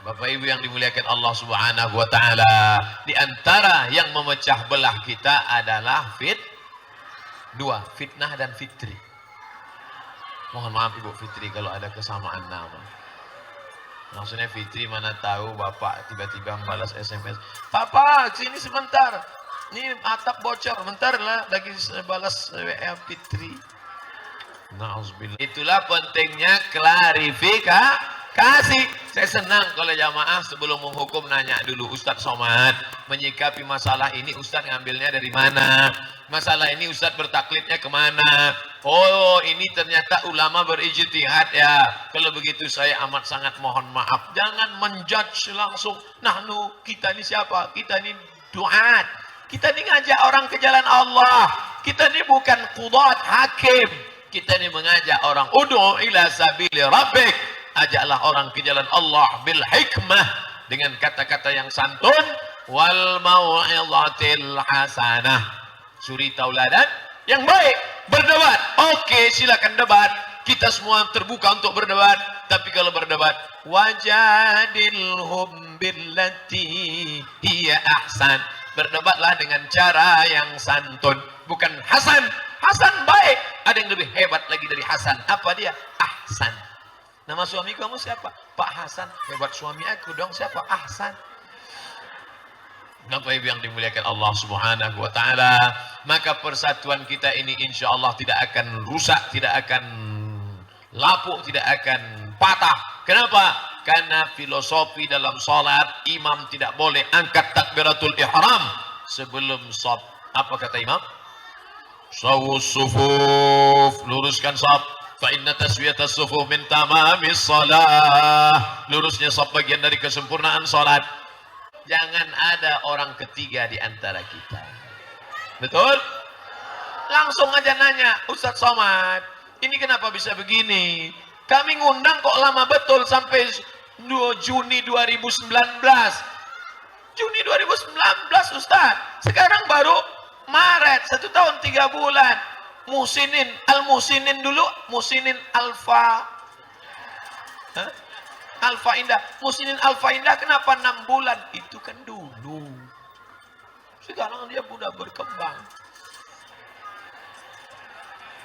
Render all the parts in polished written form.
Bapak Ibu yang dimuliakan Allah Subhanahu wa taala, di antara yang memecah belah kita adalah dua, fitnah dan fitri. Mohon maaf Ibu Fitri kalau ada kesamaan nama. Maksudnya Fitri mana tahu Bapak tiba-tiba membalas SMS, "Papa, sini sebentar. Ini atap bocor, bentar lah lagi balas WA Fitri." Nauzubillah. Itulah pentingnya klarifikasi. Saya senang kalau jamaah sebelum menghukum nanya dulu, Ustadz Somad, menyikapi masalah ini Ustadz ngambilnya dari mana? Masalah ini Ustadz bertaklidnya kemana? Oh, ini ternyata ulama berijtihad ya. Kalau begitu saya amat sangat mohon maaf. Jangan menjudge langsung. Nahnu, kita ini siapa? Kita ini duat. Kita ini ngajak orang ke jalan Allah. Kita ini bukan qudat, hakim. Kita ini mengajak orang, ud'u ila sabili rabbik, ajaklah orang ke jalan Allah bil hikmah, dengan kata-kata yang santun, wal mau'izatil hasanah, suri tauladan yang baik. Berdebat, oke, silakan debat, kita semua terbuka untuk berdebat. Tapi kalau berdebat, wajadilhum billati hiya ahsan, berdebatlah dengan cara yang santun, bukan Hasan. Hasan baik, ada yang lebih hebat lagi dari Hasan. Apa dia? Ahsan. Nama suami kamu siapa? Pak Hasan. Hebat suami aku dong, siapa? Ahsan. Bapak Ibu yang dimuliakan Allah Subhanahu wa taala, maka persatuan kita ini insya Allah tidak akan rusak, tidak akan lapuk, tidak akan patah. Kenapa? Karena filosofi dalam salat, imam tidak boleh angkat takbiratul ihram sebelum sholat. Apa kata imam? Sawus sufuf, luruskan shaf. Fa inna taswiyatas sufuf min tamamis shalah. Lurusnya shaf bagian dari kesempurnaan salat. Jangan ada orang ketiga di antara kita. Betul? Langsung aja nanya, Ustadz Somad, ini kenapa bisa begini? Kami ngundang kok lama betul sampai 2 Juni 2019. Juni 2019 Ustadz. Sekarang baru Maret, 1 tahun 3 bulan. Musinin, Al-Musinin dulu, Musinin Alfa. Alfa Indah. Musinin Alfa Indah kenapa 6 bulan? Itu kan dulu. Sekarang dia sudah berkembang.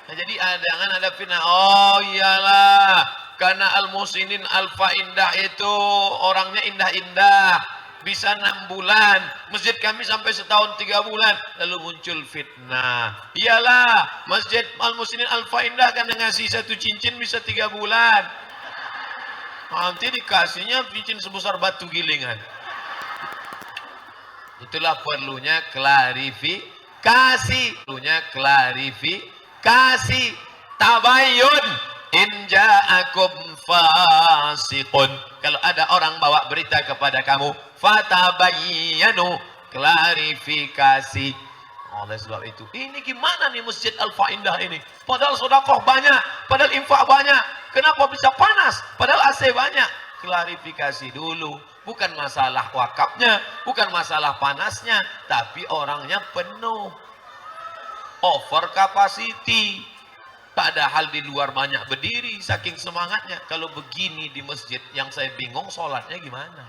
Nah, jadi jangan ada fitnah. Oh iyalah, karena Al-Musinin Alfa Indah itu orangnya indah-indah. Bisa 6 bulan, masjid kami sampai 1 tahun 3 bulan, lalu muncul fitnah. Iyalah, masjid Al-Muslimin Alfa Indah kan ngasih 1 cincin bisa 3 bulan. Nanti dikasihnya cincin sebesar batu gilingan. Itulah perlunya klarifikasi. Tabayun. In ja'akum fasiqun. Kalau ada orang bawa berita kepada kamu, fatabayyanu, klarifikasi. Oleh sebab itu, ini gimana nih Masjid Alfa Indah ini? Padahal sedekah banyak, padahal infak banyak. Kenapa bisa panas? Padahal AC banyak. Klarifikasi dulu. Bukan masalah wakafnya, bukan masalah panasnya, tapi orangnya penuh. Over capacity. Padahal di luar banyak berdiri, saking semangatnya. Kalau begini di masjid, yang saya bingung sholatnya gimana?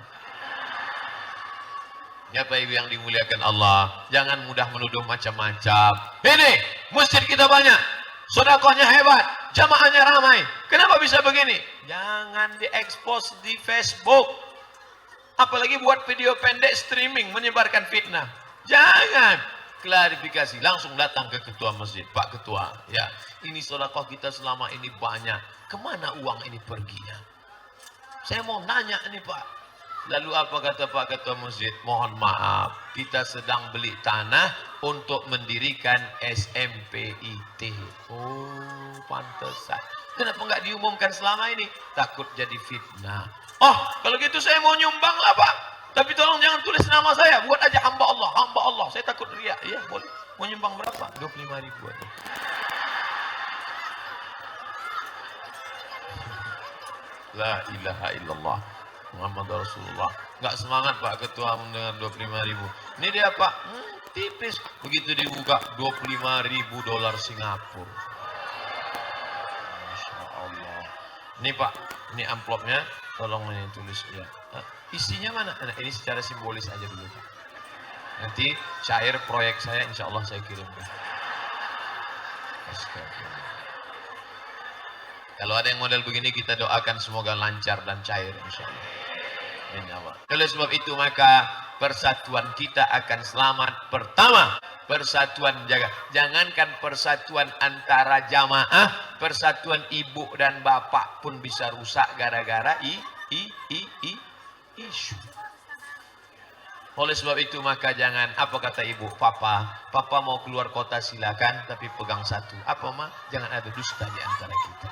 Ya Bapak Ibu yang dimuliakan Allah, jangan mudah menuduh macam-macam. Ini masjid kita banyak, sedekahnya hebat, jamaahnya ramai. Kenapa bisa begini? Jangan diekspos di Facebook. Apalagi buat video pendek streaming menyebarkan fitnah. Jangan. Klarifikasi, langsung datang ke ketua masjid. Pak ketua, ya ini sedekah kita selama ini banyak, kemana uang ini perginya? Saya mau nanya nih Pak. Lalu apa kata Pak ketua masjid? Mohon maaf, kita sedang beli tanah untuk mendirikan SMPIT. Oh pantesan. Kenapa nggak diumumkan selama ini? Takut jadi fitnah. Oh kalau gitu saya mau nyumbang lah Pak, tapi tolong jangan tulis nama saya, buat aja hamba Allah, hamba Allah. Saya takut riya. Iya boleh. Mau nyumbang berapa? 25.000 aja. La ilaha illallah Muhammad Rasulullah. Nggak semangat Pak Ketua mendengar 25.000. Ini dia Pak, tipis. Begitu dibuka 25.000 dolar Singapura. Masya Allah. Ini Pak, ini amplopnya, tolong ini tulis ya. Isinya mana? Nah, ini secara simbolis aja dulu Pak. Nanti cair proyek saya, insya Allah saya kirimkan. Kalau ada yang model begini kita doakan semoga lancar dan cair insya Allah. Ini Allah. Oleh sebab itu maka persatuan kita akan selamat. Pertama, persatuan jaga. Jangankan persatuan antara jamaah, persatuan ibu dan bapak pun bisa rusak gara-gara isu. Oleh sebab itu maka jangan, apa kata ibu, papa mau keluar kota silakan, tapi pegang satu. Apa mah? Jangan ada dusta di antara kita.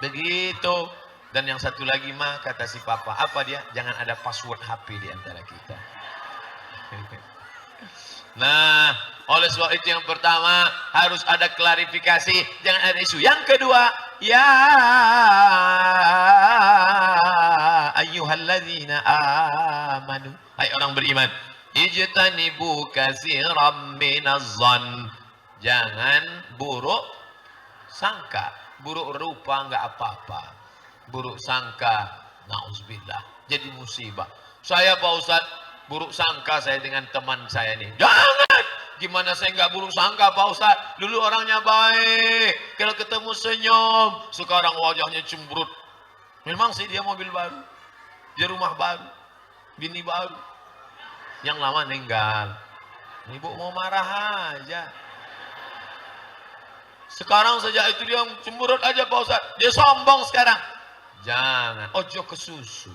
Begitu. Dan yang satu lagi mah kata si papa, apa dia? Jangan ada password HP di antara kita. Nah, oleh sebab itu yang pertama harus ada klarifikasi, jangan ada isu. Yang kedua, ya ayyuhalladzina amanu, hai orang beriman, ijtanibu katsiran minadh-dhann, jangan buruk sangka. Buruk rupa enggak apa-apa. Buruk sangka, na'udzubillah, jadi musibah. Saya Pak Ustadz, buruk sangka saya dengan teman saya nih. Jangan! Gimana saya nggak buruk sangka Pak Ustadz? Dulu orangnya baik, kalau ketemu senyum. Sekarang wajahnya cemberut. Memang sih dia mobil baru, dia rumah baru, bini baru. Yang lama meninggal. Ibu mau marah aja. Sekarang sejak itu dia cemberut aja Pak Ustadz. Dia sombong sekarang. Jangan, ojo ke susu.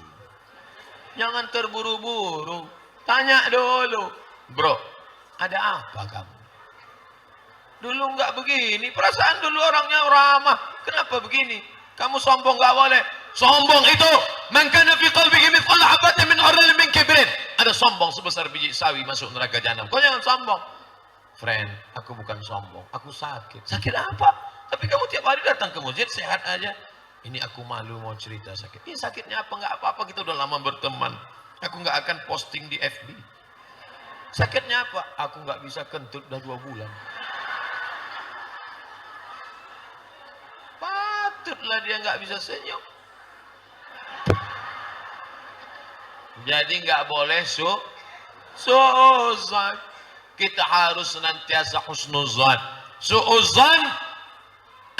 Jangan terburu-buru. Tanya dulu. Bro, ada apa kamu? Dulu nggak begini. Perasaan dulu orangnya ramah. Kenapa begini? Kamu sombong nggak boleh. Sombong itu, man kana fi qalbihi mithqala habatin min khardalin min kibrin. Ada sombong sebesar biji sawi masuk neraka jahanam. Kau jangan sombong. Friend, aku bukan sombong. Aku sakit. Sakit apa? Tapi kamu tiap hari datang ke masjid sehat aja. Ini aku malu mau cerita sakit. Ini sakitnya apa? Nggak apa-apa, kita udah lama berteman. Aku nggak akan posting di FB. Sakitnya apa? Aku nggak bisa kentut udah 2 bulan. Patutlah dia nggak bisa senyum. Jadi nggak boleh suuzan. Kita harus senantiasa husnuzan. Suuzan,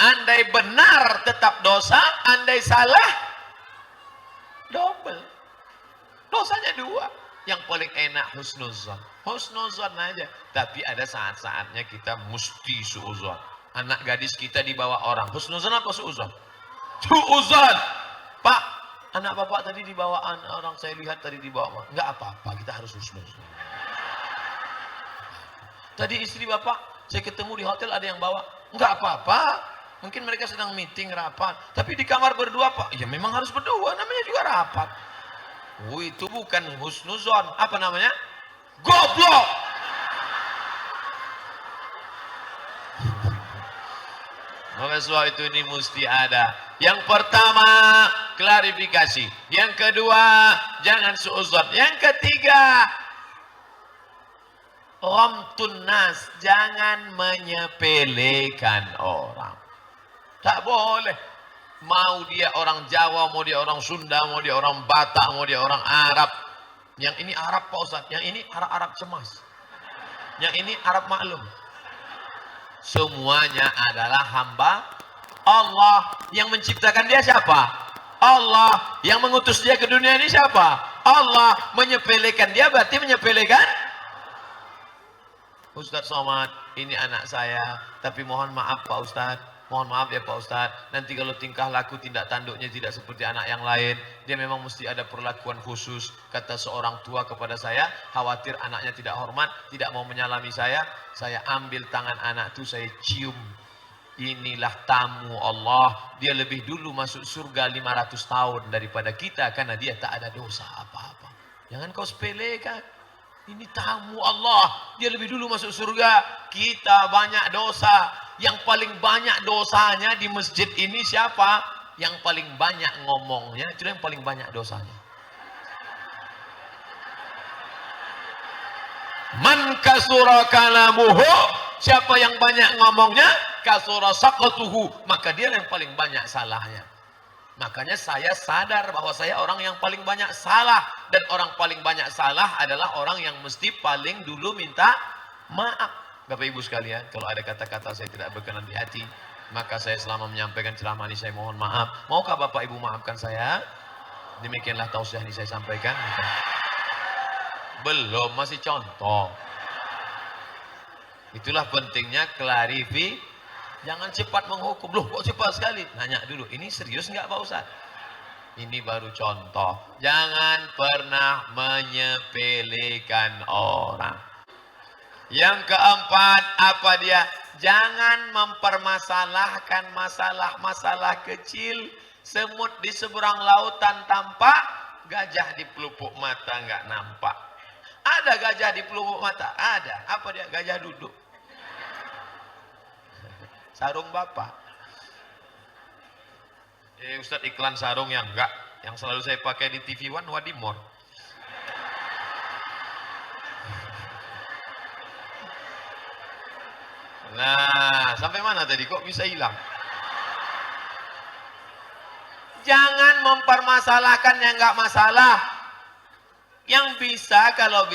andai benar tetap dosa, andai salah double. Dosanya 2. Yang paling enak husnuzan. Husnuzan aja. Tapi ada saat-saatnya kita mesti suuzan. Anak gadis kita dibawa orang. Husnuzan apa suuzan? Suuzan. Pak, anak bapak tadi dibawa orang, saya lihat tadi dibawa. Enggak apa-apa, kita harus husnuzan. Tadi istri bapak, saya ketemu di hotel ada yang bawa. Enggak apa-apa. Mungkin mereka sedang meeting rapat, tapi di kamar berdua Pak. Ya memang harus berdua, namanya juga rapat. Itu bukan husnuzon. Apa namanya? Goblok. Maka sebab itu ini mesti ada. Yang pertama, klarifikasi. Yang kedua, jangan suuzon. Yang ketiga, ghamtun nas, jangan menyepelekan orang. Tak boleh. Mau dia orang Jawa, mau dia orang Sunda, mau dia orang Batak, mau dia orang Arab. Yang ini Arab Pak Ustadz, yang ini Arab cemas. Yang ini Arab maklum. Semuanya adalah hamba Allah. Yang menciptakan dia siapa? Allah. Yang mengutus dia ke dunia ini siapa? Allah. Menyepelekan dia berarti menyepelekan Ustadz Somad, ini anak saya, tapi mohon maaf Pak Ustadz. Mohon maaf ya Pak Ustadz, nanti kalau tingkah laku tindak tanduknya tidak seperti anak yang lain, dia memang mesti ada perlakuan khusus. Kata seorang tua kepada saya, khawatir anaknya tidak hormat, tidak mau menyalami saya ambil tangan anak itu, saya cium. Inilah tamu Allah, dia lebih dulu masuk surga 500 tahun daripada kita, karena dia tak ada dosa apa-apa. Jangan kau sepelekan. Ini tamu Allah, dia lebih dulu masuk surga, kita banyak dosa. Yang paling banyak dosanya di masjid ini siapa? Yang paling banyak ngomongnya, itu yang paling banyak dosanya. Man kasura kalamuhu, siapa yang banyak ngomongnya, kasura saqatuhu, maka dia yang paling banyak salahnya. Makanya saya sadar bahwa saya orang yang paling banyak salah, dan orang paling banyak salah adalah orang yang mesti paling dulu minta maaf. Bapak Ibu sekalian, kalau ada kata-kata saya tidak berkenan di hati, maka saya selama menyampaikan ceramah ini saya mohon maaf. Maukah Bapak Ibu maafkan saya? Demikianlah tausiah ini saya sampaikan. Belum, masih contoh. Itulah pentingnya klarifikasi. Jangan cepat menghukum. Loh, kok cepat sekali? Nanya dulu, ini serius nggak Pak Ustaz? Ini baru contoh. Jangan pernah menyepelekan orang. Yang keempat, apa dia? Jangan mempermasalahkan masalah-masalah kecil. Semut di seberang lautan tampak, gajah di pelupuk mata nggak nampak. Ada gajah di pelupuk mata? Ada. Apa dia? Gajah duduk. Sarung Bapak. Ustadz iklan sarung yang enggak, yang selalu saya pakai di TV One Wadimor. Nah, sampai mana tadi kok bisa hilang? Jangan mempermasalahkan yang enggak masalah. Yang bisa, kalau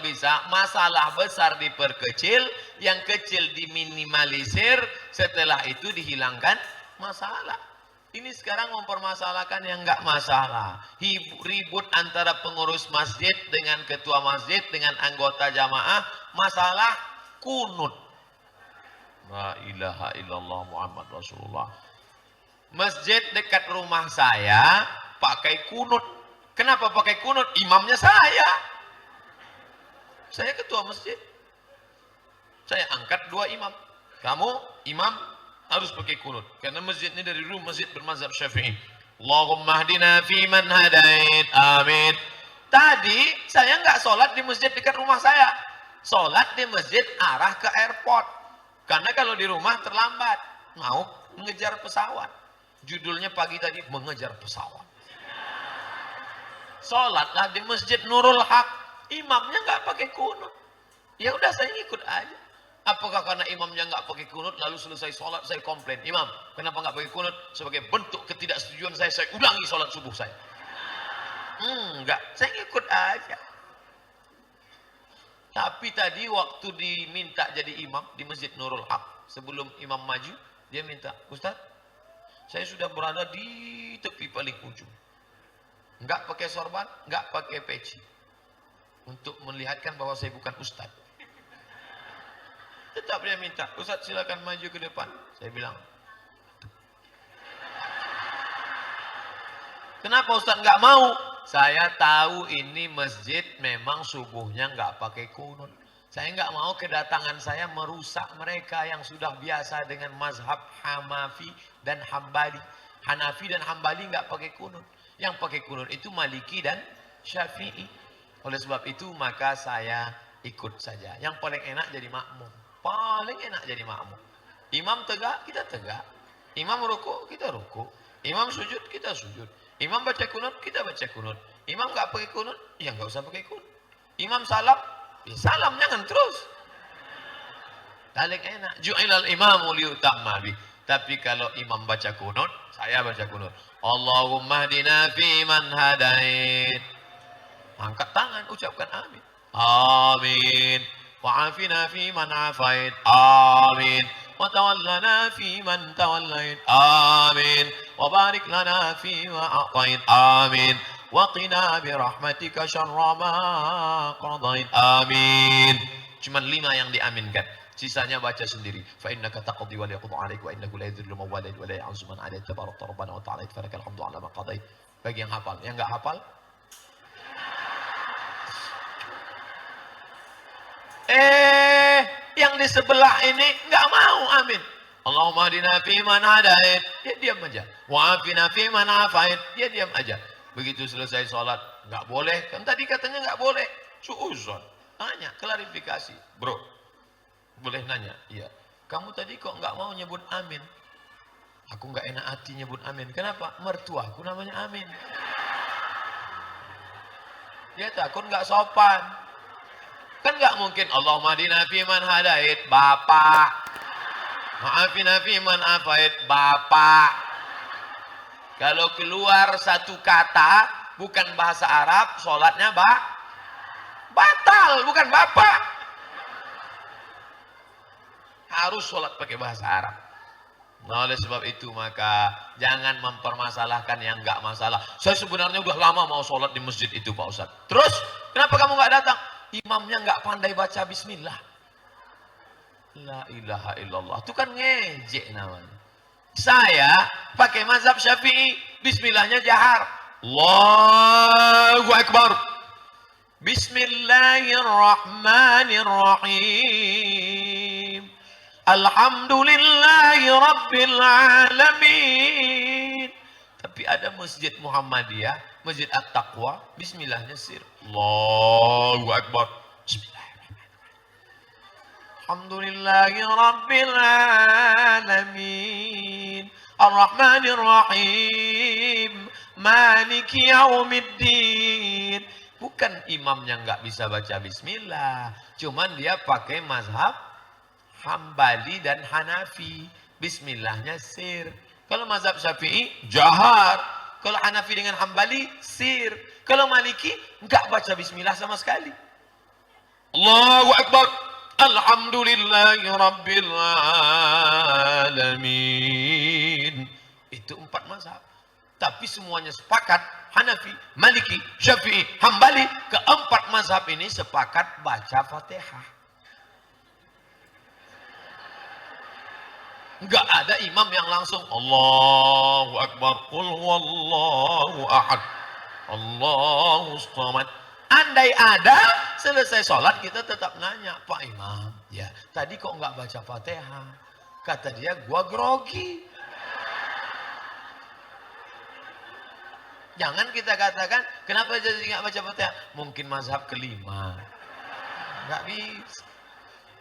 bisa, masalah besar diperkecil, yang kecil diminimalisir, setelah itu dihilangkan masalah. Ini sekarang mempermasalahkan yang enggak masalah. Ribut antara pengurus masjid dengan ketua masjid, dengan anggota jamaah, masalah kunut. La ilaha illallah Muhammad Rasulullah. Masjid dekat rumah saya pakai kunut. Kenapa pakai kunut? Imamnya saya. Saya ketua masjid. Saya angkat 2 imam. Kamu imam harus pakai kunut. Karena masjid ini dari dulu masjid bermazhab Syafi'i. Allahumma hdina fi man hadait. Amin. Tadi saya nggak sholat di masjid dekat rumah saya. Sholat di masjid arah ke airport. Karena kalau di rumah terlambat. Mau mengejar pesawat. Judulnya pagi tadi, mengejar pesawat. Sholatlah di Masjid Nurul Haq, imamnya nggak pakai kunut. Ya udah, saya ikut aja. Apakah karena imamnya nggak pakai kunut, lalu selesai sholat saya komplain, imam kenapa nggak pakai kunut? Sebagai bentuk ketidaksetujuan saya ulangi sholat subuh saya. Enggak, saya ikut aja. Tapi tadi waktu diminta jadi imam di Masjid Nurul Haq, sebelum imam maju, dia minta, Ustaz, saya sudah berada di tepi paling ujung. Enggak pakai sorban, enggak pakai peci. Untuk melihatkan bahwa saya bukan ustaz. Tetap dia minta, Ustaz silakan maju ke depan. Saya bilang, kenapa Ustaz enggak mau? Saya tahu ini masjid memang subuhnya enggak pakai kunut. Saya enggak mau kedatangan saya merusak mereka yang sudah biasa dengan mazhab Hanafi dan Hambali. Hanafi dan Hambali enggak pakai kunut. Yang pakai kunut itu Maliki dan Syafi'i. Oleh sebab itu maka saya ikut saja. Yang paling enak jadi makmum. Paling enak jadi makmum. Imam tegak, kita tegak. Imam rukuk, kita rukuk. Imam sujud, kita sujud. Imam baca kunut, kita baca kunut. Imam nggak pakai kunut, ya nggak usah pakai kunut. Imam salam, ya salam jangan terus. Paling enak. Ju'ilal imamu liyutamma bih. Tapi kalau imam baca kunut, saya baca kunut. Allahumma hdina fi man hadait. Angkat tangan, ucapkan amin. Amin. Wa'afina fi man afait. Amin. Wa tawallana fi man tawallait. Amin. Wa barik lana fi ma a'tait. Amin. Wa qina bi rahmatika syarra ma qadait. Amin. Cuma 5 yang diaminkan. Sisanya baca sendiri. Fa innaka taqdi wa la yaqdu 'alaik wa innahu la yadhillu man walait wa la ya'zu man 'alait tabarakta rabbana wa ta'ala falakal hamdu 'ala ma qadait. Bagi yang hafal, yang enggak hafal yang di sebelah ini enggak mau amin. Allahumma hdina fi man hadait, dia diam aja. Wa afina fi man afait, dia diam aja. Begitu selesai sholat, enggak boleh. Kan tadi katanya enggak boleh. Suuzon. Tanya, klarifikasi. Bro, boleh nanya? Iya. Kamu tadi kok nggak mau nyebut amin? Aku nggak enak hati nyebut amin. Kenapa? Mertuaku namanya Amin. Dia takut nggak sopan. Kan nggak mungkin Allahumma hdina fi man hadait, Bapak. Maafin Nafi man afait, bapak. Kalau keluar satu kata bukan bahasa Arab, sholatnya batal, bukan bapak. Harus sholat pakai bahasa Arab. Nah, oleh sebab itu maka jangan mempermasalahkan yang enggak masalah. Saya sebenarnya udah lama mau sholat di masjid itu Pak Ustadz. Terus kenapa kamu enggak datang? Imamnya enggak pandai baca bismillah. La ilaha illallah. Itu kan ngejek namanya. Saya pakai mazhab Syafi'i. Bismillahnya jahar. Allahu Akbar. Bismillahirrahmanirrahim. Alhamdulillahi Rabbil Alamin. Tapi ada masjid Muhammadiyah, masjid At-Taqwa, bismillahnya sir. Allahu Akbar. Bismillahirrahmanirrahim. Alhamdulillahi Rabbil Alamin. Ar-Rahmanir-Rahim. Maliki Yaumiddin. Bukan imamnya nggak bisa baca bismillah. Cuman dia pakai mazhab Hambali dan Hanafi. Bismillahnya sir. Kalau mazhab Syafi'i, jahar. Kalau Hanafi dengan Hambali, sir. Kalau Maliki, nggak baca bismillah sama sekali. Allahu Akbar. Alhamdulillahi Rabbil Alamin. Itu 4 mazhab. Tapi semuanya sepakat, Hanafi, Maliki, Syafi'i, Hambali, keempat mazhab ini sepakat baca Fatihah. Enggak ada imam yang langsung Allahu Akbar, Qul huwallahu ahad, Allahu samad. Andai ada, selesai sholat kita tetap nanya, Pak Imam, ya tadi kok nggak baca Fatihah? Kata dia, gua grogi. Jangan kita katakan, kenapa jadi nggak baca Fatihah? Mungkin mazhab kelima. Nggak bisa.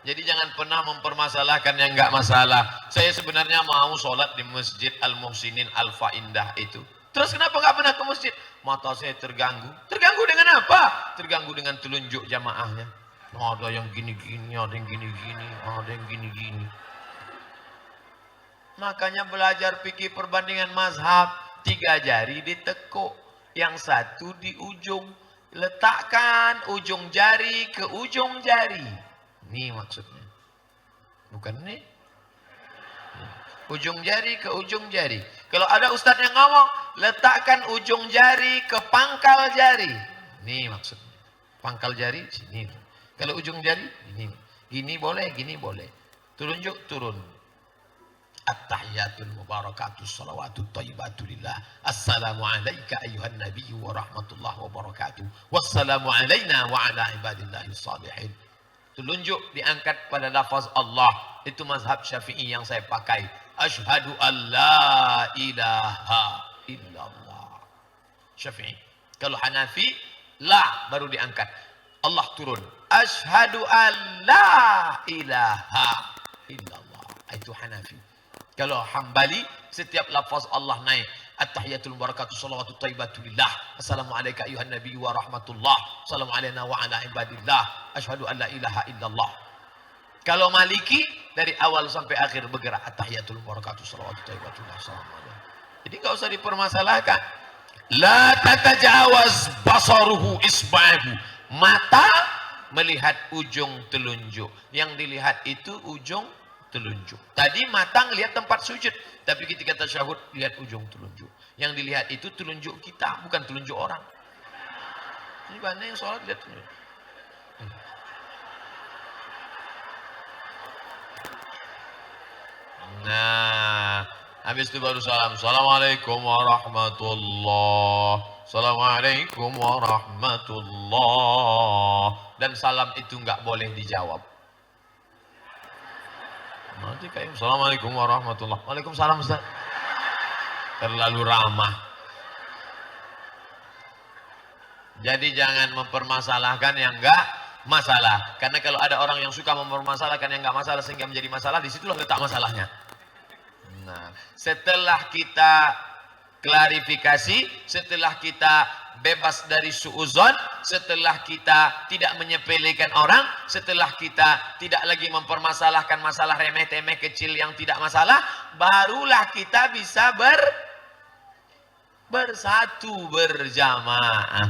Jadi jangan pernah mempermasalahkan yang nggak masalah. Saya sebenarnya mau sholat di Masjid Al-Muhsinin Alfa Indah itu. Terus kenapa nggak pernah ke masjid? Mata saya terganggu. Terganggu dengan apa? Terganggu dengan telunjuk jamaahnya. Ada yang gini-gini, ada yang gini-gini, ada yang gini-gini. Makanya belajar fikih perbandingan mazhab. 3 jari ditekuk, yang satu di ujung. Letakkan ujung jari ke ujung jari. Ini maksudnya. Bukan ini. Ujung jari ke ujung jari. Kalau ada ustadz yang ngomong, letakkan ujung jari ke pangkal jari. Ini maksudnya. Pangkal jari sini. Kalau ujung jari ini. Gini boleh, gini boleh. Telunjuk turun. At-tahiyatul mubarakatuh salawatut thayyibatu lillah. Assalamu alayka ayuhan nabiyyu wa rahmatullahi wa barakatuh. Wassalamu alayna wa ala ibadillahi salihin. Telunjuk diangkat pada lafaz Allah. Itu mazhab Syafi'i yang saya pakai. Asyhadu an la ilaha illallah. Syafi'i. Kalau Hanafi, la baru diangkat. Allah turun. Asyhadu an la ilaha illallah. Itu Hanafi. Kalau Hambali, setiap lafaz Allah naik. At-tahiyatul barakatuh salawatut thayyibatu lillah. Assalamualaikum ayuhan nabiyyu wa rahmatullah. Assalamu alayna wa ala ibadillah. Asyhadu an la ilaha illallah. Kalau Maliki, dari awal sampai akhir bergerak. At-tahiyatul barakatuh salawatut thayyibatu lillah. Jadi enggak usah dipermasalahkan. La tatajawaz basaruhu isba'ahu. Mata melihat ujung telunjuk. Yang dilihat itu ujung telunjuk. Tadi mata lihat tempat sujud, tapi ketika tasyahud lihat ujung telunjuk. Yang dilihat itu telunjuk kita, bukan telunjuk orang. Ini banyak yang sholat lihat telunjuk. Nah, habis itu baru salam. Assalamualaikum warahmatullahi. Assalamualaikum warahmatullahi. Dan salam itu nggak boleh dijawab. Nanti kayak Assalamualaikum warahmatullahi. Waalaikumsalam Ustaz. Terlalu ramah. Jadi jangan mempermasalahkan yang enggak masalah. Karena kalau ada orang yang suka mempermasalahkan yang enggak masalah sehingga menjadi masalah, disitulah letak masalahnya. Nah, setelah kita klarifikasi, setelah kita bebas dari suuzon, setelah kita tidak menyepelekan orang, setelah kita tidak lagi mempermasalahkan masalah remeh-temeh kecil yang tidak masalah, barulah kita bisa bersatu berjamaah.